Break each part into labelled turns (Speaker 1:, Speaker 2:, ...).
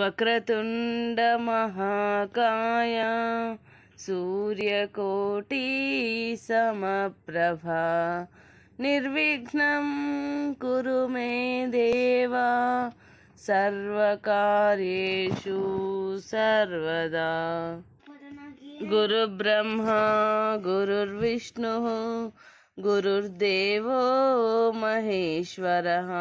Speaker 1: వక్రతుండ మహాకాయ సూర్యకోటి సమప్రభ నిర్విఘ్నం కురు మే దేవా సర్వకార్యేషు సర్వదా. గురుబ్రహ్మా గురుర్విష్ణు గురుర్దేవో మహేశ్వరః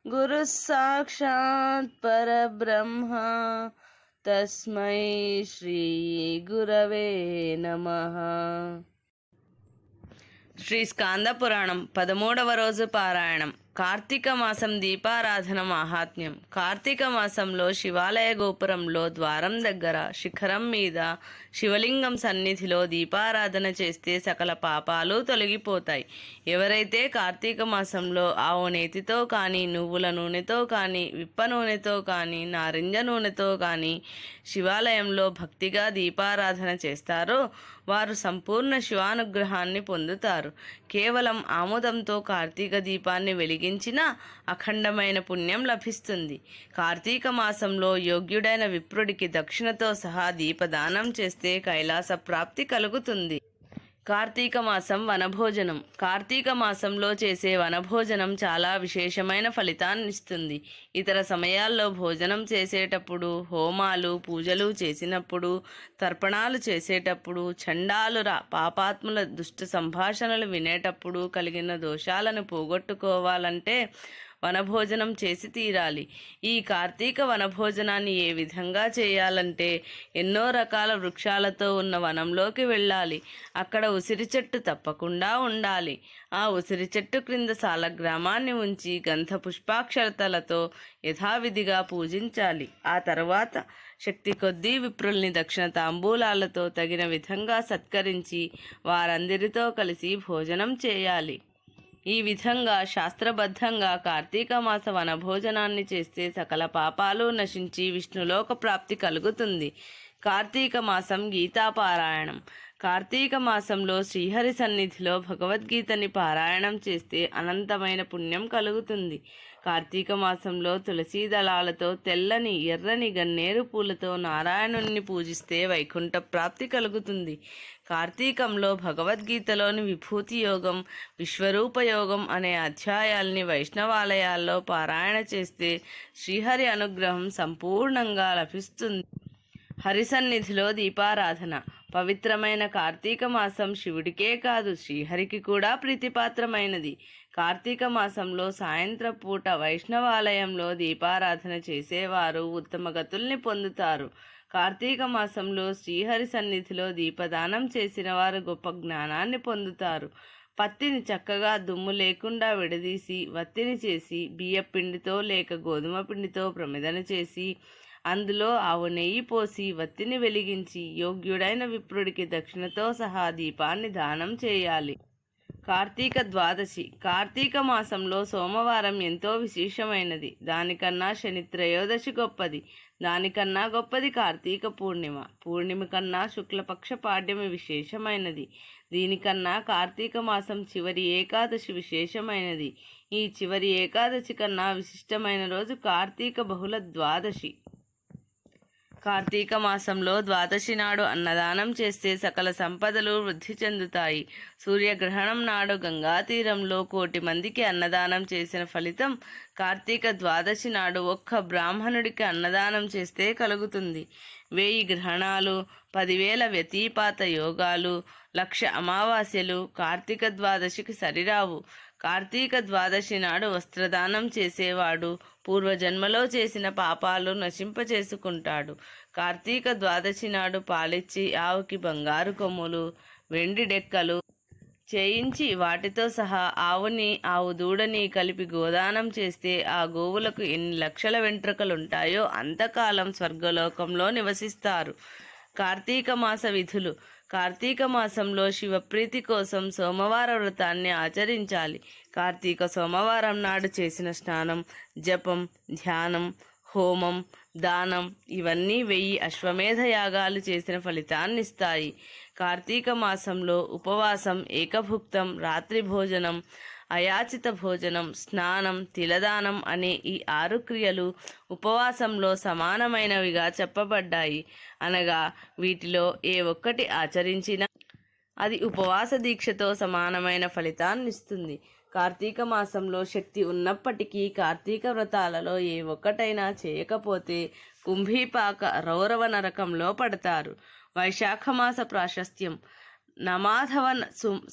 Speaker 1: గురుః సాక్షాత్ పరబ్రహ్మ తస్మై శ్రీ గురవే నమః. శ్రీ స్కాంద పురాణం 13వ రోజు పారాయణం. కార్తీక మాసం దీపారాధన మాహాత్మ్యం. కార్తీక మాసంలో శివాలయ గోపురంలో ద్వారం దగ్గర శిఖరం మీద శివలింగం సన్నిధిలో దీపారాధన చేస్తే సకల పాపాలు తొలగిపోతాయి. ఎవరైతే కార్తీక మాసంలో ఆవు నేతితో కానీ, నువ్వుల నూనెతో కానీ, విప్ప నూనెతో కానీ, నారింజ నూనెతో కానీ శివాలయంలో భక్తిగా దీపారాధన చేస్తారో వారు సంపూర్ణ శివానుగ్రహాన్ని పొందుతారు. కేవలం ఆముదంతో కార్తీక దీపాన్ని వెలిగించినా అఖండమైన పుణ్యం లభిస్తుంది. కార్తీక మాసంలో యోగ్యుడైన విప్రుడికి దక్షిణతో సహా దీపదానం చేస్తే కైలాస ప్రాప్తి కలుగుతుంది. కార్తీక మాసం వనభోజనం. కార్తీక మాసంలో చేసే వనభోజనం చాలా విశేషమైన ఫలితాన్నిస్తుంది. ఇతర సమయాల్లో భోజనం చేసేటప్పుడు, హోమాలు పూజలు చేసినప్పుడు, తర్పణాలు చేసేటప్పుడు, చండాలుర పాపాత్ముల దుష్ట సంభాషణలు వినేటప్పుడు కలిగిన దోషాలను పోగొట్టుకోవాలంటే వనభోజనం చేసి తీరాలి. ఈ కార్తీక వనభోజనాన్ని ఏ విధంగా చేయాలంటే ఎన్నో రకాల వృక్షాలతో ఉన్న వనంలోకి వెళ్ళాలి. అక్కడ ఉసిరి చెట్టు తప్పకుండా ఉండాలి. ఆ ఉసిరి చెట్టు క్రింద సాలగ్రామాన్ని ఉంచి గంధ పుష్పాక్షరతలతో యథావిధిగా పూజించాలి. ఆ తర్వాత శక్తి కొద్దీ విప్రుల్ని దక్షిణ తాంబూలాలతో తగిన విధంగా సత్కరించి వారందరితో కలిసి భోజనం చేయాలి. ఈ విధంగా శాస్త్రబద్ధంగా కార్తీక మాస వనభోజనాన్ని చేస్తే సకల పాపాలు నశించి విష్ణులోక ప్రాప్తి కలుగుతుంది. కార్తీక మాసం గీతాపారాయణం. కార్తీక మాసంలో శ్రీహరి సన్నిధిలో భగవద్గీతని పారాయణం చేస్తే అనంతమైన పుణ్యం కలుగుతుంది. కార్తీక మాసంలో తులసీ దళాలతో తెల్లని ఎర్రని గన్నేరు పూలతో నారాయణుణ్ణి పూజిస్తే వైకుంఠ ప్రాప్తి కలుగుతుంది. కార్తీకంలో భగవద్గీతలోని విభూతి యోగం, విశ్వరూప యోగం అనే అధ్యాయాల్ని వైష్ణవాలయాల్లో పారాయణ చేస్తే శ్రీహరి అనుగ్రహం సంపూర్ణంగా లభిస్తుంది. హరిసన్నిధిలో దీపారాధన. పవిత్రమైన కార్తీక మాసం శివుడికే కాదు శ్రీహరికి కూడా ప్రీతిపాత్రమైనది. కార్తీక మాసంలో సాయంత్రం పూట వైష్ణవాలయంలో దీపారాధన చేసేవారు ఉత్తమ గతుల్ని పొందుతారు. కార్తీక మాసంలో శ్రీహరి సన్నిధిలో దీపదానం చేసిన వారు గొప్ప జ్ఞానాన్ని పొందుతారు. పత్తిని చక్కగా దుమ్ము లేకుండా విడదీసి వత్తిని చేసి బియ్యపిండితో లేక గోధుమ పిండితో ప్రమిదన చేసి అందులో ఆవు నెయ్యి పోసి వత్తిని వెలిగించి యోగ్యుడైన విప్రుడికి దక్షిణతో సహా దీపాన్ని దానం చేయాలి. కార్తీక ద్వాదశి. కార్తీక మాసంలో సోమవారం ఎంతో విశేషమైనది. దానికన్నా శని త్రయోదశి గొప్పది. దానికన్నా గొప్పది కార్తీక పూర్ణిమ. పూర్ణిమ కన్నా శుక్లపక్ష పాడ్యమి విశేషమైనది. దీనికన్నా కార్తీక మాసం చివరి ఏకాదశి విశేషమైనది. ఈ చివరి ఏకాదశి కన్నా విశిష్టమైన రోజు కార్తీక బహుళ ద్వాదశి. కార్తీక మాసంలో ద్వాదశి నాడు అన్నదానం చేస్తే సకల సంపదలు వృద్ధి చెందుతాయి. సూర్యగ్రహణం నాడు గంగా తీరంలో 1,000,000 మందికి అన్నదానం చేసిన ఫలితం కార్తీక ద్వాదశి నాడు ఒక్క బ్రాహ్మణుడికి అన్నదానం చేస్తే కలుగుతుంది. 1000 గ్రహణాలు, 10,000 వ్యతిపాత యోగాలు, 1,00,000 అమావాస్యలు కార్తీక ద్వాదశికి సరిరావు. కార్తీక ద్వాదశి నాడు వస్త్రదానం చేసేవాడు పూర్వజన్మలో చేసిన పాపాలు నశింపచేసుకుంటాడు. కార్తీక ద్వాదశి నాడు పాలిచ్చి ఆవుకి బంగారు కొమ్ములు, వెండి డెక్కలు చేయించి వాటితో సహా ఆవు దూడని కలిపి గోదానం చేస్తే ఆ గోవులకు ఎన్ని లక్షల వెంట్రుకలుంటాయో అంతకాలం స్వర్గలోకంలో నివసిస్తారు. కార్తీక మాస విధులు. కార్తీక మాసంలో శివప్రీతి కోసం సోమవార వ్రతాన్ని ఆచరించాలి. కార్తీక సోమవారం నాడు చేసిన స్నానం, జపం, ధ్యానం, హోమం, దానం ఇవన్నీ 1000 అశ్వమేధ యాగాలు చేసిన ఫలితాన్నిస్తాయి. కార్తీక మాసంలో ఉపవాసం, ఏకభుక్తం, రాత్రి భోజనం, అయాచిత భోజనం, స్నానం, తిలదానం అనే ఈ 6 క్రియలు ఉపవాసంలో సమానమైనవిగా చెప్పబడ్డాయి. అనగా వీటిలో ఏ ఒక్కటి ఆచరించినా అది ఉపవాస దీక్షతో సమానమైన ఫలితాన్నిస్తుంది. కార్తీక మాసంలో శక్తి ఉన్నప్పటికీ కార్తీక వ్రతాలలో ఏ ఒక్కటైనా చేయకపోతే కుంభీపాక రౌరవ నరకంలో పడతారు. వైశాఖ మాస ప్రాశస్త్యం. నమాధవ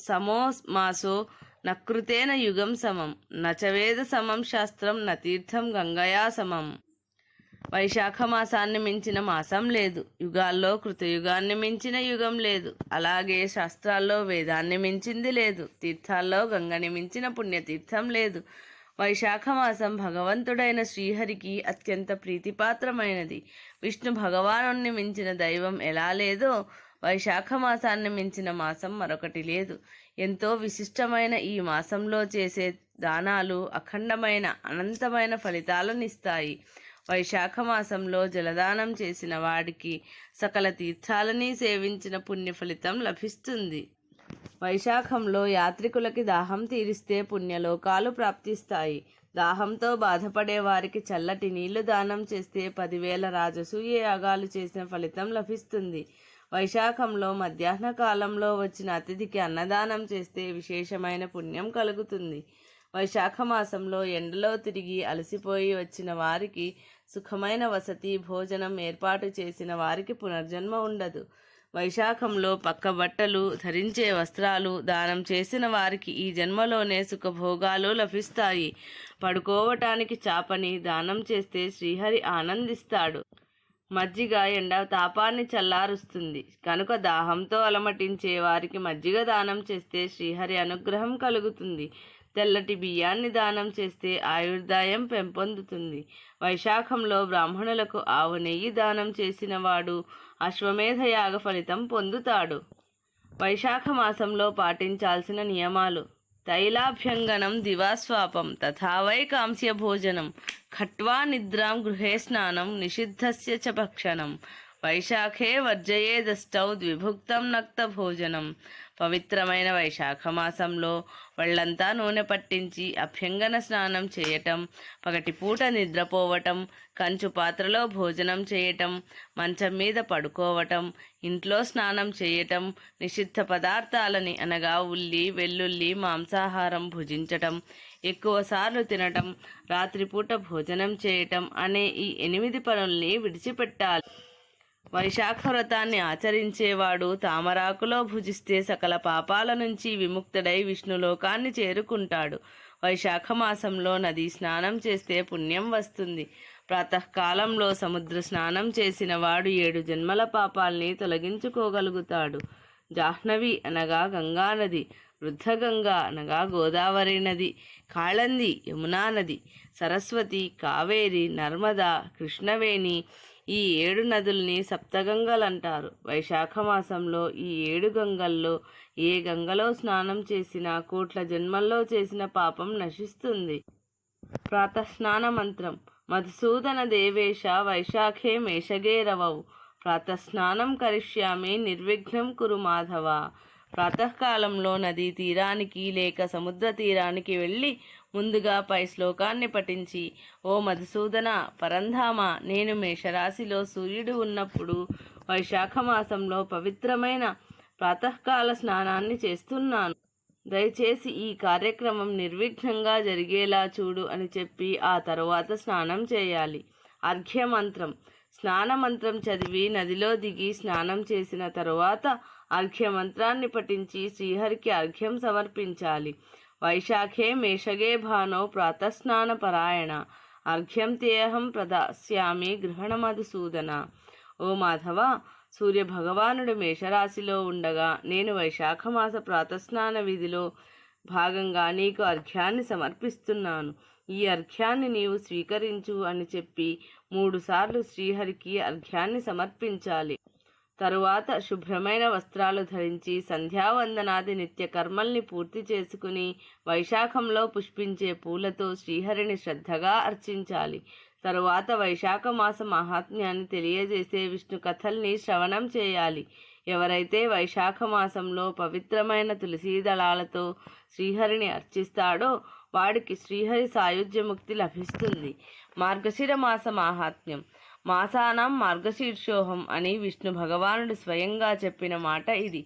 Speaker 1: సమో మాసో నకృతేన యుగం సమం, నచవేద సమం శాస్త్రం, నతీర్థం గంగయా సమం. వైశాఖ మాసాన్ని మించిన మాసం లేదు. యుగాల్లో కృతయుగాన్ని మించిన యుగం లేదు. అలాగే శాస్త్రాల్లో వేదాన్ని మించింది లేదు. తీర్థాల్లో గంగని మించిన పుణ్యతీర్థం లేదు. వైశాఖ మాసం భగవంతుడైన శ్రీహరికి అత్యంత ప్రీతిపాత్రమైనది. విష్ణు భగవానుణ్ణి మించిన దైవం ఎలా లేదో వైశాఖ మాసాన్ని మించిన మాసం మరొకటి లేదు. ఎంతో విశిష్టమైన ఈ మాసంలో చేసే దానాలు అఖండమైన అనంతమైన ఫలితాలనిస్తాయి. వైశాఖ మాసంలో జలదానం చేసిన వాడికి సకల తీర్థాలని సేవించిన పుణ్య ఫలితం లభిస్తుంది. వైశాఖంలో యాత్రికులకి దాహం తీరిస్తే పుణ్యలోకాలు ప్రాప్తిస్తాయి. దాహంతో బాధపడే వారికి చల్లటి నీళ్లు దానం చేస్తే 10,000 రాజసూయ యాగాలు చేసిన ఫలితం లభిస్తుంది. వైశాఖంలో మధ్యాహ్న కాలంలో వచ్చిన అతిథికి అన్నదానం చేస్తే విశేషమైన పుణ్యం కలుగుతుంది. వైశాఖ మాసంలో ఎండలో తిరిగి అలసిపోయి వచ్చిన వారికి సుఖమైన వసతి భోజనం ఏర్పాటు చేసిన వారికి పునర్జన్మ ఉండదు. వైశాఖంలో పక్క బట్టలు, ధరించే వస్త్రాలు దానం చేసిన వారికి ఈ జన్మలోనే సుఖభోగాలు లభిస్తాయి. పడుకోవటానికి చాపని దానం చేస్తే శ్రీహరి ఆనందిస్తాడు. మజ్జిగ ఎండ తాపాన్ని చల్లారుస్తుంది కనుక దాహంతో అలమటించే వారికి మజ్జిగ దానం చేస్తే శ్రీహరి అనుగ్రహం కలుగుతుంది. తెల్లటి బియ్యాన్ని దానం చేస్తే ఆయుర్దాయం పెంపొందుతుంది. వైశాఖంలో బ్రాహ్మణులకు ఆవు నెయ్యి దానం చేసిన వాడు అశ్వమేధ యాగ ఫలితం పొందుతాడు. వైశాఖ మాసంలో పాటించాల్సిన నియమాలు. తైలాభ్యంగనం దివాస్వాపం తథా వై కాంస్య భోజనం, ఖట్వా నిద్రాం గృహే స్నానం, నిషిద్ధస్య చ భక్షణం, వైశాఖే వర్జయేదష్టౌ ద్విభుక్తం నక్త భోజనం. పవిత్రమైన వైశాఖ మాసంలో వాళ్ళంతా నూనె పట్టించి అభ్యంగన స్నానం చేయటం, పగటిపూట నిద్రపోవటం, కంచు పాత్రలో భోజనం చేయటం, మంచం మీద పడుకోవటం, ఇంట్లో స్నానం చేయటం, నిషిద్ధ పదార్థాలని అనగా ఉల్లి, వెల్లుల్లి, మాంసాహారం భుజించటం, ఎక్కువసార్లు తినటం, రాత్రిపూట భోజనం చేయటం అనే ఈ 8 పనుల్ని విడిచిపెట్టాలి. వైశాఖ వ్రతాన్ని ఆచరించేవాడు తామరాకులో భుజిస్తే సకల పాపాల నుంచి విముక్తుడై విష్ణులోకాన్ని చేరుకుంటాడు. వైశాఖ మాసంలో నదీ స్నానం చేస్తే పుణ్యం వస్తుంది. ప్రాతకాలంలో సముద్ర స్నానం చేసిన వాడు 7 జన్మల పాపాల్ని తొలగించుకోగలుగుతాడు. జాహ్నవి అనగా గంగా నది, వృద్ధగంగా అనగా గోదావరి నది, కాళంది యమునా నది, సరస్వతి, కావేరి, నర్మదా, కృష్ణవేణి ఈ 7 నదుల్ని సప్తగంగలంటారు. వైశాఖ మాసంలో ఈ 7 గంగల్లో ఏ గంగలో స్నానం చేసినా కోట్ల జన్మల్లో చేసిన పాపం నశిస్తుంది. ప్రాతస్నాన మంత్రం. మధుసూదన దేవేశ వైశాఖే మేషగే రవౌ, ప్రాతస్నానం కరిష్యామి నిర్విఘ్నం కురు మాధవ. ప్రాతకాలంలో నదీ తీరానికి లేక సముద్ర తీరానికి వెళ్ళి ముందుగా పై శ్లోకాన్ని పఠించి, ఓ మధుసూదన పరంధామ, నేను మేషరాశిలో సూర్యుడు ఉన్నప్పుడు వైశాఖ మాసంలో పవిత్రమైన ప్రాతకాల స్నానాన్ని చేస్తున్నాను. దయచేసి ఈ కార్యక్రమం నిర్విఘ్నంగా జరిగేలా చూడు అని చెప్పి ఆ తరువాత స్నానం చేయాలి. అర్ఘ్యమంత్రం. స్నానమంత్రం చదివి నదిలో దిగి స్నానం చేసిన తరువాత అర్ఘ్యమంత్రాన్ని పఠించి శ్రీహరికి అర్ఘ్యం సమర్పించాలి. వైశాఖే మేషగే భానో ప్రాతస్నాన పరాయణ, అర్ఘ్యం తేహం ప్రదాస్యామి గ్రహణ మధుసూదన. ఓ మాధవ, సూర్యభగవానుడు మేషరాశిలో ఉండగా నేను వైశాఖ మాస ప్రాతస్నాన విధిలో భాగంగా నీకు అర్ఘ్యాన్ని సమర్పిస్తున్నాను. ఈ అర్ఘ్యాన్ని నీవు స్వీకరించు అని చెప్పి 3 సార్లు శ్రీహరికి అర్ఘ్యాన్ని సమర్పించాలి. తరువాత శుభ్రమైన వస్త్రాలు ధరించి సంధ్యావందనాది నిత్య కర్మల్ని పూర్తి చేసుకుని వైశాఖంలో పుష్పించే పూలతో శ్రీహరిని శ్రద్ధగా అర్చించాలి. తరువాత వైశాఖ మాస మహాత్మ్యాన్ని తెలియజేసే విష్ణు కథల్ని శ్రవణం చేయాలి. ఎవరైతే వైశాఖ మాసంలో పవిత్రమైన తులసీ దళాలతో శ్రీహరిని అర్చిస్తాడో వాడికి శ్రీహరి సాయుధ్యముక్తి లభిస్తుంది. మార్గశిర మాస మాహాత్మ్యం. మాసానాం మార్గశీర్షోహం అని విష్ణు భగవానుడు స్వయంగా చెప్పిన మాట ఇది.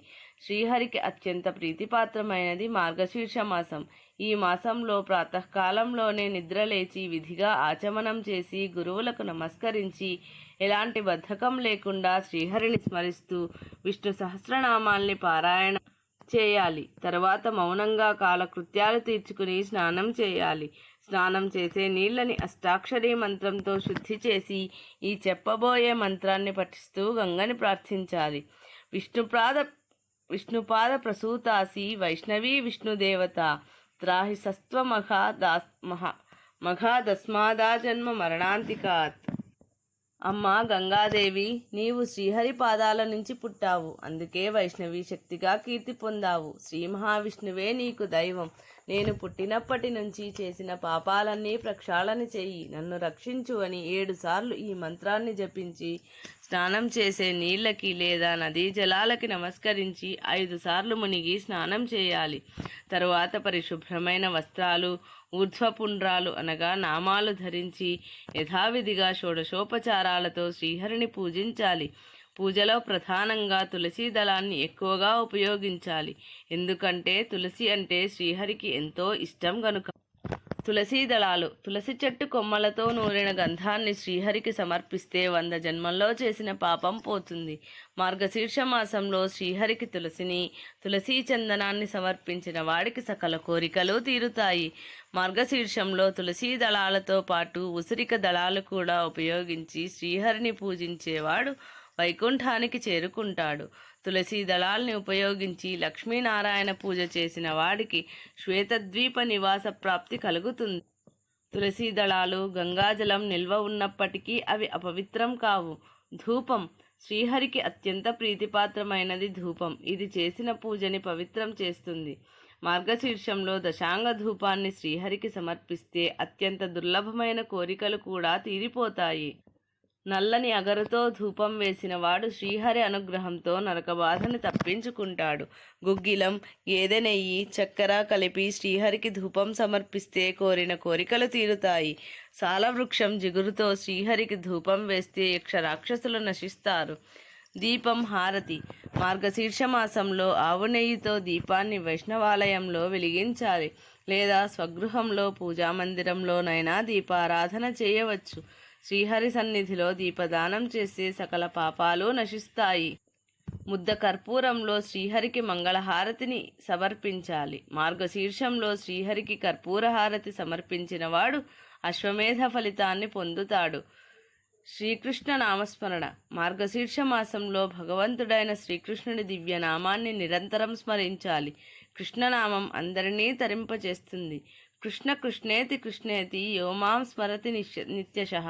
Speaker 1: శ్రీహరికి అత్యంత ప్రీతిపాత్రమైనది మార్గశీర్ష మాసం. ఈ మాసంలో ప్రాతకాలంలోనే నిద్రలేచి విధిగా ఆచమనం చేసి గురువులకు నమస్కరించి ఎలాంటి బద్ధకం లేకుండా శ్రీహరిని స్మరిస్తూ విష్ణు సహస్రనామాల్ని పారాయణ చేయాలి. తర్వాత మౌనంగా కాలకృత్యాలు తీర్చుకుని స్నానం చేయాలి. స్నానం చేసే నీళ్ళని అష్టాక్షరీ మంత్రంతో శుద్ధి చేసి ఈ చెప్పబోయే మంత్రాన్ని పఠిస్తూ గంగని ప్రార్థించాలి. విష్ణుపాద ప్రసూతాసి వైష్ణవీ విష్ణుదేవత త్రాహి సస్త్వ మఘాదస్మాదా జన్మ మరణాంతికాత్. అమ్మా గంగాదేవి, నీవు శ్రీహరి పాదాల నుంచి పుట్టావు, అందుకే వైష్ణవి శక్తిగా కీర్తి పొందావు. శ్రీ మహావిష్ణువే నీకు దైవం. నేను పుట్టినప్పటి నుంచి చేసిన పాపాలన్నీ ప్రక్షాళన చెయ్యి, నన్ను రక్షించు అని 7 సార్లు ఈ మంత్రాన్ని జపించి స్నానం చేసే నీళ్ళకి లేదా నదీ జలాలకి నమస్కరించి 5 సార్లు మునిగి స్నానం చేయాలి. తరువాత పరిశుభ్రమైన వస్త్రాలు, ఊర్ధ్వపుండ్రాలు అనగా నామాలు ధరించి యథావిధిగా షోడశోపచారాలతో శ్రీహరిని పూజించాలి. పూజలో ప్రధానంగా తులసీ దళాన్ని ఎక్కువగా ఉపయోగించాలి. ఎందుకంటే తులసి అంటే శ్రీహరికి ఎంతో ఇష్టం గనుక. తులసీ దళాలు. తులసి చెట్టు కొమ్మలతో నూరిన గంధాన్ని శ్రీహరికి సమర్పిస్తే 100 జన్మల్లో చేసిన పాపం పోతుంది. మార్గశీర్ష మాసంలో శ్రీహరికి తులసీ చందనాన్ని సమర్పించిన వాడికి సకల కోరికలు తీరుతాయి. మార్గశీర్షంలో తులసీ దళాలతో పాటు ఉసిరిక దళాలు కూడా ఉపయోగించి శ్రీహరిని పూజించేవాడు వైకుంఠానికి చేరుకుంటాడు. తులసీ దళాల్ని ఉపయోగించి లక్ష్మీనారాయణ పూజ చేసిన వాడికి శ్వేతద్వీప నివాస ప్రాప్తి కలుగుతుంది. తులసీ దళాలు, గంగాజలం నిల్వ ఉన్నప్పటికీ అవి అపవిత్రం కావు. ధూపం. శ్రీహరికి అత్యంత ప్రీతిపాత్రమైనది ధూపం. ఇది చేసిన పూజని పవిత్రం చేస్తుంది. మార్గశీర్షంలో దశాంగ ధూపాన్ని శ్రీహరికి సమర్పిస్తే అత్యంత దుర్లభమైన కోరికలు కూడా తీరిపోతాయి. నల్లని అగరుతో ధూపం వేసిన వాడు శ్రీహరి అనుగ్రహంతో నరకబాధని తప్పించుకుంటాడు. గుగ్గిలం, గేదె నెయ్యి, చక్కెర కలిపి శ్రీహరికి ధూపం సమర్పిస్తే కోరిన కోరికలు తీరుతాయి. సాలవృక్షం జిగురుతో శ్రీహరికి ధూపం వేస్తే యక్షరాక్షసులు నశిస్తారు. దీపం, హారతి. మార్గశీర్ష మాసంలో ఆవు నెయ్యితో దీపాన్ని వైష్ణవాలయంలో వెలిగించాలి, లేదా స్వగృహంలో పూజామందిరంలోనైనా దీపారాధన చేయవచ్చు. శ్రీహరి సన్నిధిలో దీపదానం చేస్తే సకల పాపాలు నశిస్తాయి. ముద్ద కర్పూరంలో శ్రీహరికి మంగళహారతిని సమర్పించాలి. మార్గశీర్షంలో శ్రీహరికి కర్పూరహారతి సమర్పించిన వాడు అశ్వమేధ ఫలితాన్ని పొందుతాడు. శ్రీకృష్ణ నామస్మరణ. మార్గశీర్ష మాసంలో భగవంతుడైన శ్రీకృష్ణుడి దివ్యనామాన్ని నిరంతరం స్మరించాలి. కృష్ణనామం అందరినీ తరింపచేస్తుంది. కృష్ణ కృష్ణేతి కృష్ణేతి యో మాం స్మరతి నిత్యశః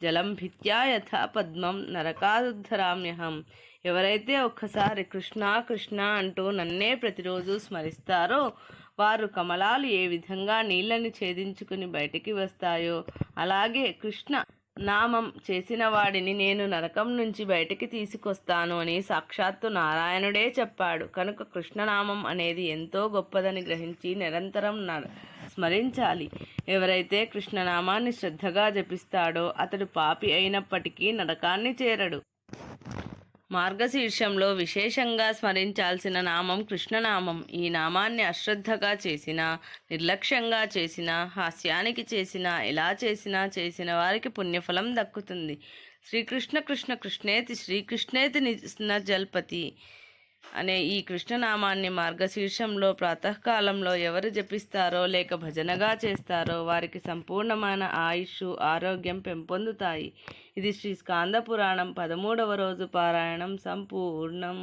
Speaker 1: జలం భిత్యా యథా పద్మం నరకాదుద్ధరామ్యహం. ఎవరైతే ఒక్కసారి కృష్ణ కృష్ణ అంటూ నన్నే ప్రతిరోజు స్మరిస్తారో వారు కమలాలు ఏ విధంగా నీళ్ళని ఛేదించుకుని బయటికి వస్తాయో అలాగే కృష్ణ నామం చేసిన వాడిని నేను నరకం నుంచి బయటికి తీసుకొస్తాను అని సాక్షాత్తు నారాయణుడే చెప్పాడు. కనుక కృష్ణనామం అనేది ఎంతో గొప్పదని గ్రహించి నిరంతరం స్మరించాలి. ఎవరైతే కృష్ణనామాన్ని శ్రద్ధగా జపిస్తాడో అతడు పాపి అయినప్పటికీ నరకాన్ని చేరడు. మార్గశీర్షంలో విశేషంగా స్మరించాల్సిన నామం కృష్ణనామం. ఈ నామాన్ని అశ్రద్ధగా చేసినా, నిర్లక్ష్యంగా చేసినా, హాస్యానికి చేసినా, ఎలా చేసిన వారికి పుణ్యఫలం దక్కుతుంది. శ్రీకృష్ణ కృష్ణ కృష్ణేతి శ్రీకృష్ణేతి జల్పతి అనే ఈ కృష్ణనామాన్ని మార్గశీర్షంలో ప్రాతకాలంలో ఎవరు జపిస్తారో లేక భజనగా చేస్తారో వారికి సంపూర్ణమైన ఆయుష్, ఆరోగ్యం పెంపొందుతాయి. ఇది శ్రీ స్కాంద పురాణం 13వ రోజు పారాయణం సంపూర్ణం.